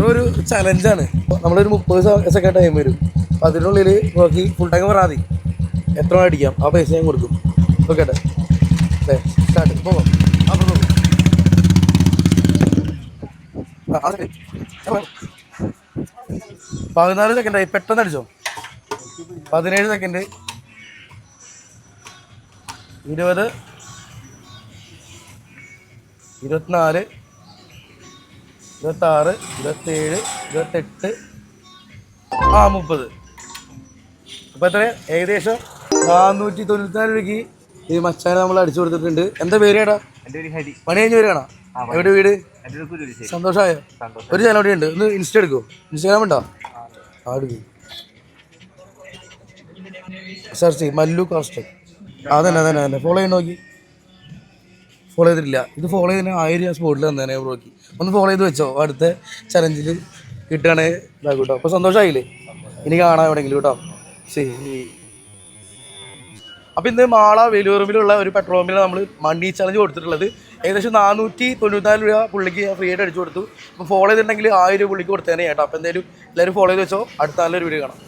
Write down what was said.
വെറൊരു ചലഞ്ചാണ്. നമ്മളൊരു 30 second time വരും. അപ്പോൾ അതിനുള്ളിൽ നോക്കി ഫുൾ ടൈം പറഞ്ഞാൽ മതി. എത്ര മണി അടിക്കാം ആ പൈസ ഞാൻ കൊടുക്കും. ഓക്കെ അല്ലേ? സ്റ്റാർട്ട് പോകാം. അപ്പോൾ 14 സെക്കൻഡായി. പെട്ടെന്ന് അടിച്ചോ. 17 സെക്കൻഡ്, 20, 24, 26, 27, 28, 30. അപ്പോൾ എത്ര? ഏകദേശം 494 രൂപയ്ക്ക് ഈ മച്ചാനെ നമ്മൾ അടിച്ചു കൊടുത്തിട്ടുണ്ട്. എന്താ പേര് ചേട്ടാ? പണി കഴിഞ്ഞ് വരികയാണോ? എവിടെ വീട്? സന്തോഷമായോ? ഒരു ചാനൽ ഉണ്ട്. ഒന്ന് ഇൻസ്റ്റ എടുക്കുമോ? ഇൻസ്റ്റാഗ്രാം ഉണ്ടോ? എടുക്കും. സെർച്ച് ചെയ്യും മല്ലു കാസ്റ്റ്. അതന്നെ ഫോളോ ചെയ്യണം. നോക്കി ഫോളോ ചെയ്തിട്ടില്ല. ഇത് ഫോളോ ചെയ്തതിന് 1000 ഞാൻ സ്പോട്ടിൽ തന്നെ ബ്രോക്ക്. ഒന്ന് ഫോളോ ചെയ്ത് വെച്ചോ. അടുത്ത ചലഞ്ചിൽ കിട്ടുകയാണെങ്കിൽ ഇതാക്കും കേട്ടോ. അപ്പോൾ സന്തോഷമായില്ലേ? ഇനി കാണാം എവിടെയെങ്കിലും കേട്ടോ. ശരി. അപ്പോൾ ഇന്ന് മാള വെലൂറുമിലുള്ള ഒരു പെട്രോൾ പമ്പിൽ നമ്മൾ മണി ചലഞ്ച് കൊടുത്തിട്ടുള്ളത്. ഏകദേശം 494 രൂപ പുള്ളിക്ക് ഫ്രീ ആയിട്ട് അടിച്ചു കൊടുത്തു. അപ്പോൾ ഫോളോ ചെയ്തിട്ടുണ്ടെങ്കിൽ 1000 രൂപ പുള്ളിക്ക് കൊടുത്തേനെ കേട്ടോ. അപ്പോൾ എന്തായാലും എല്ലാവരും ഫോളോ ചെയ്ത് വെച്ചോ. അടുത്ത നല്ലൊരു വീഡിയോ കാണാം.